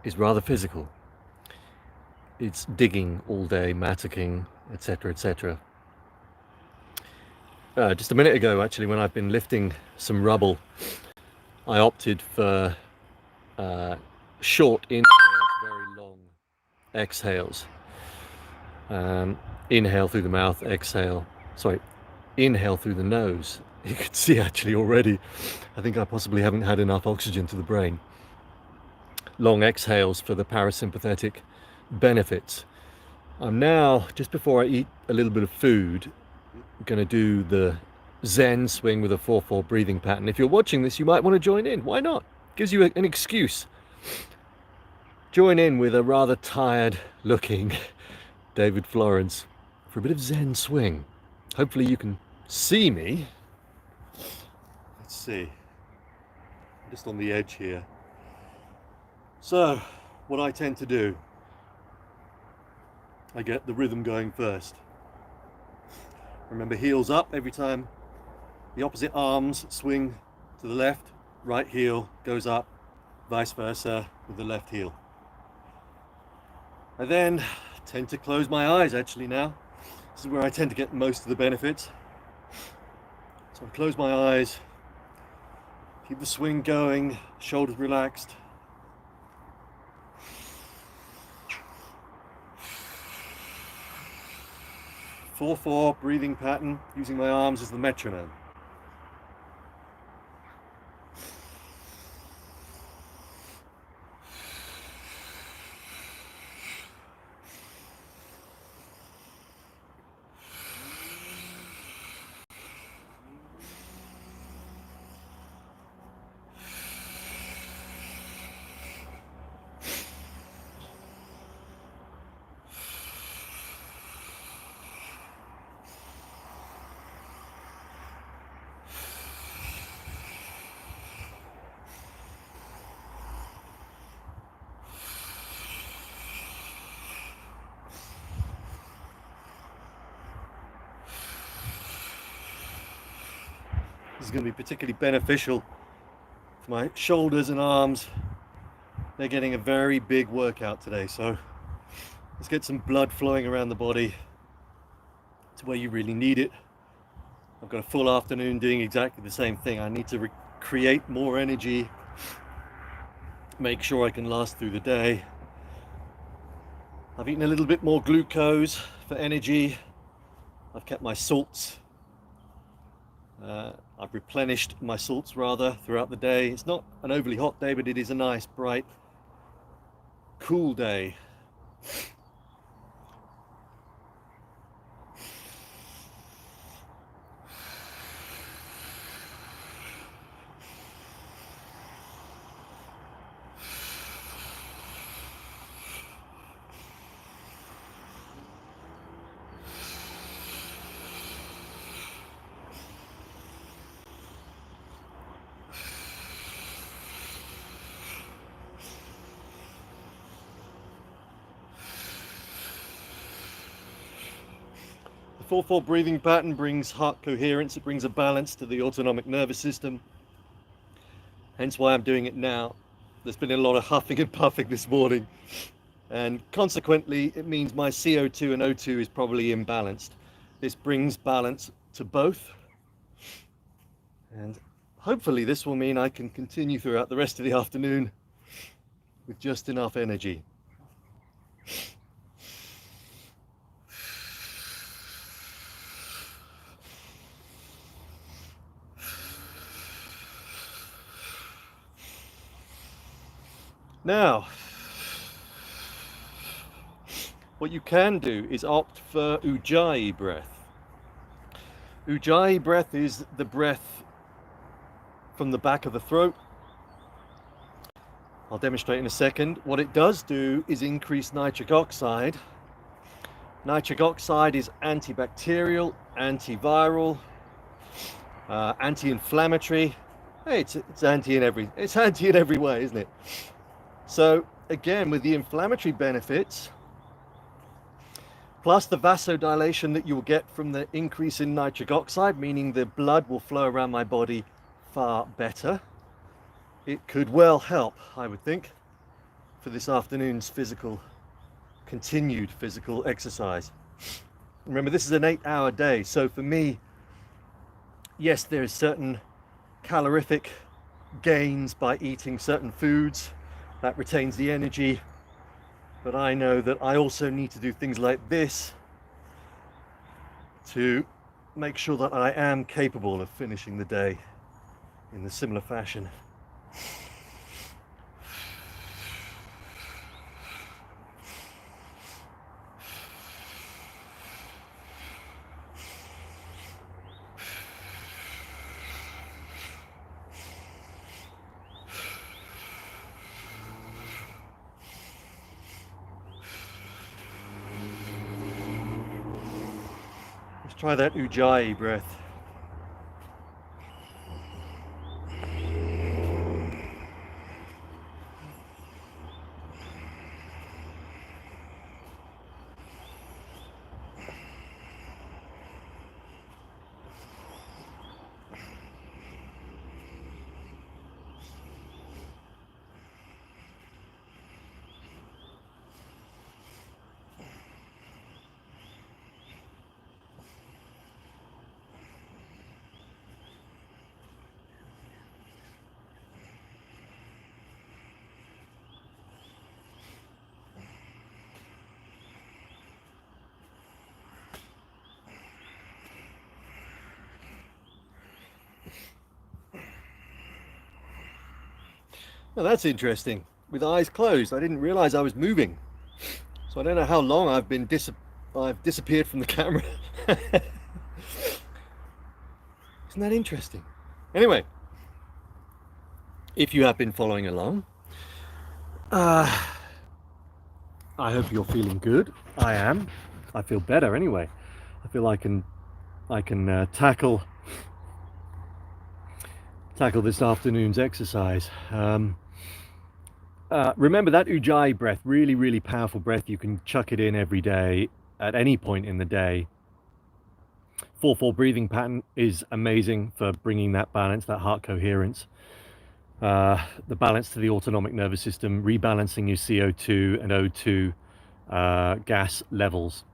is rather physical. It's digging all day, mattocking, etc., etc. Just a minute ago, actually, when I've been lifting some rubble, I opted for short inhales, very long exhales. Inhale through the mouth, inhale through the nose. You can see actually already, I think I possibly haven't had enough oxygen to the brain. Long exhales for the parasympathetic benefits. I'm now, just before I eat a little bit of food, going to do the ZEN swing with a 4-4 breathing pattern. If you're watching this, you might want to join in. Why not? Gives you an excuse. Join in with a rather tired looking David Florence for a bit of Zen swing. Hopefully you can see me. Let's see. I'm just on the edge here. So, what I tend to do, I get the rhythm going first. Remember, heels up every time the opposite arms swing to the left, right heel goes up, vice versa with the left heel. I then tend to close my eyes actually now. This is where I tend to get most of the benefits. So I close my eyes, keep the swing going, shoulders relaxed. Four breathing pattern, using my arms as the metronome. This is going to be particularly beneficial for my shoulders and arms. They're getting a very big workout today, so let's get some blood flowing around the body to where you really need it. I've got a full afternoon doing exactly the same thing. I need to create more energy, make sure I can last through the day. I've eaten a little bit more glucose for energy. I've kept my salts. I've replenished my salts rather throughout the day. It's not an overly hot day, but it is a nice, bright, cool day. The 4-4 breathing pattern brings heart coherence, it brings a balance to the autonomic nervous system. Hence why I'm doing it now. There's been a lot of huffing and puffing this morning, and consequently it means my CO2 and O2 is probably imbalanced. This brings balance to both, and hopefully this will mean I can continue throughout the rest of the afternoon with just enough energy. Now, what you can do is opt for Ujjayi breath. Ujjayi breath is the breath from the back of the throat. I'll demonstrate in a second. What it does do is increase nitric oxide. Nitric oxide is antibacterial, antiviral, anti-inflammatory. Hey, it's anti in every way, isn't it? So again, with the inflammatory benefits, plus the vasodilation that you'll get from the increase in nitric oxide, meaning the blood will flow around my body far better, it could well help, I would think. for this afternoon's continued physical exercise. Remember, this is an 8-hour day, so for me, yes, there is certain calorific gains by eating certain foods that retains the energy, but I know that I also need to do things like this to make sure that I am capable of finishing the day in a similar fashion. Let's try that Ujjayi breath. Now that's interesting. With eyes closed, I didn't realize I was moving. So I don't know how long I've disappeared from the camera. Isn't that interesting? Anyway, if you have been following along, I hope you're feeling good. I am. I feel better anyway. I feel I can tackle this afternoon's exercise. Remember that Ujjayi breath, really, really powerful breath. You can chuck it in every day at any point in the day. 4/4 breathing pattern is amazing for bringing that balance, that heart coherence, the balance to the autonomic nervous system, rebalancing your CO2 and O2 gas levels.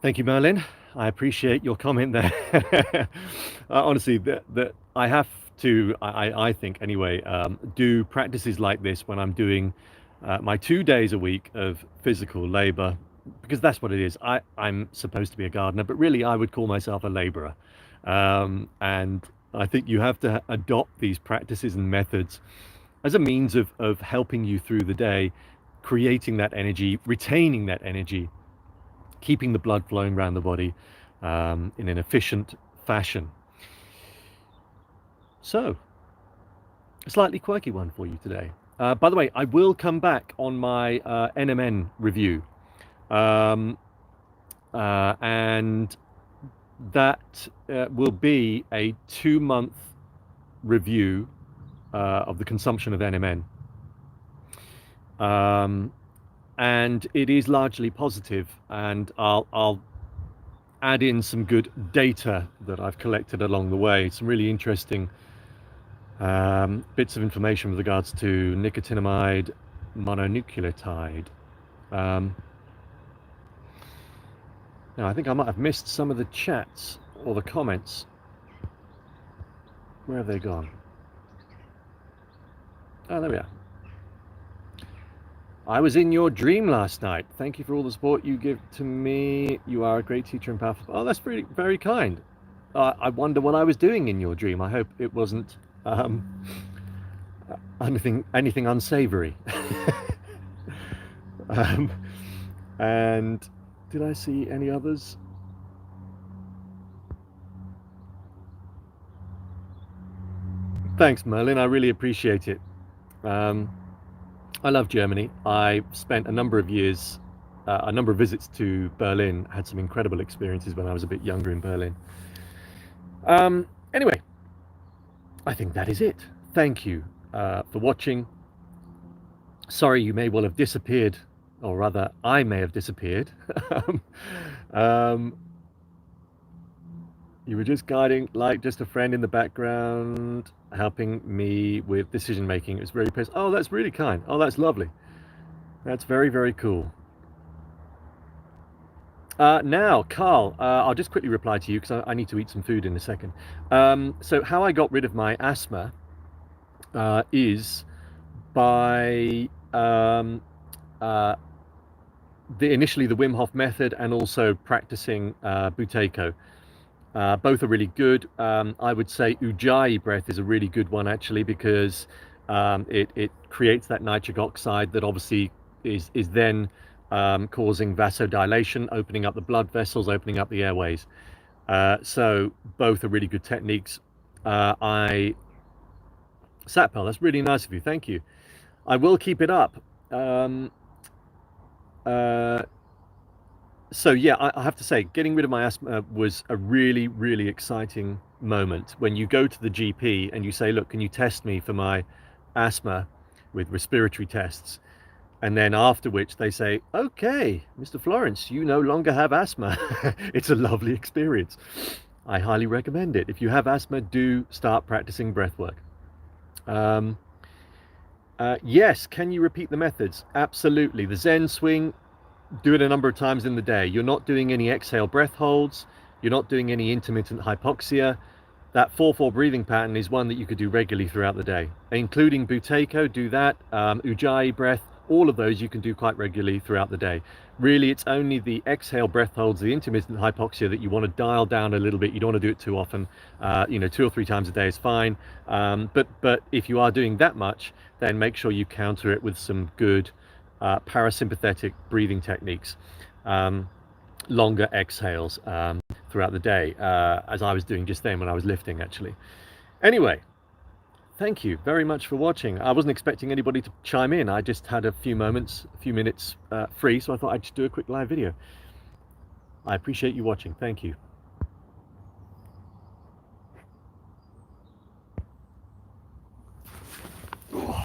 Thank you, Merlin. I appreciate your comment there. Honestly, that I have to, I think anyway, do practices like this when I'm doing my 2 days a week of physical labor, because that's what it is. I'm supposed to be a gardener, but really I would call myself a laborer. And I think you have to adopt these practices and methods as a means of helping you through the day, creating that energy, retaining that energy, keeping the blood flowing around the body in an efficient fashion. So, a slightly quirky one for you today. By the way, I will come back on my NMN review. And that will be a 2-month review of the consumption of NMN. And it is largely positive, and I'll add in some good data that I've collected along the way, some really interesting bits of information with regards to nicotinamide mononucleotide. Now I think I might have missed some of the chats or the comments. Where have they gone? Oh, there we are. I was in your dream last night. Thank you for all the support you give to me. You are a great teacher and powerful. Oh, that's pretty, very kind. I wonder what I was doing in your dream. I hope it wasn't anything unsavory. And did I see any others? Thanks, Merlin. I really appreciate it. I love Germany. I spent a number of years, a number of visits to Berlin. Had some incredible experiences when I was a bit younger in Berlin. Anyway, I think that is it. Thank you for watching. Sorry, you may well have disappeared, or rather, I may have disappeared. You were just guiding, like just a friend in the background. helping me with decision making. It was very pleasant. Oh, that's really kind. Oh, that's lovely. That's very, very cool. Now, Carl, I'll just quickly reply to you because I need to eat some food in a second. So how I got rid of my asthma is by initially the Wim Hof method and also practicing Buteyko. Both are really good. I would say Ujjayi breath is a really good one actually because it creates that nitric oxide that obviously is then causing vasodilation, opening up the blood vessels, opening up the airways. So both are really good techniques. Satpal, that's really nice of you. Thank you. I will keep it up. So yeah, I have to say, getting rid of my asthma was a really, really exciting moment. When you go to the GP and you say, look, can you test me for my asthma with respiratory tests? And then after which they say, okay, Mr. Florence, you no longer have asthma. It's a lovely experience. I highly recommend it. If you have asthma, do start practicing breath work. Yes, can you repeat the methods? Absolutely. The Zen swing, do it a number of times in the day. You're not doing any exhale breath holds. You're not doing any intermittent hypoxia. That 4/4 breathing pattern is one that you could do regularly throughout the day, including Buteyko. Do that. Ujjayi breath. All of those you can do quite regularly throughout the day. Really, it's only the exhale breath holds, the intermittent hypoxia, that you want to dial down a little bit. You don't want to do it too often. 2 or 3 times a day is fine. But if you are doing that much, then make sure you counter it with some good parasympathetic breathing techniques, longer exhales throughout the day, as I was doing just then when I was lifting actually. Anyway, thank you very much for watching. I wasn't expecting anybody to chime in. I just had a few minutes free, so I thought I'd just do a quick live video. I appreciate you watching. Thank you.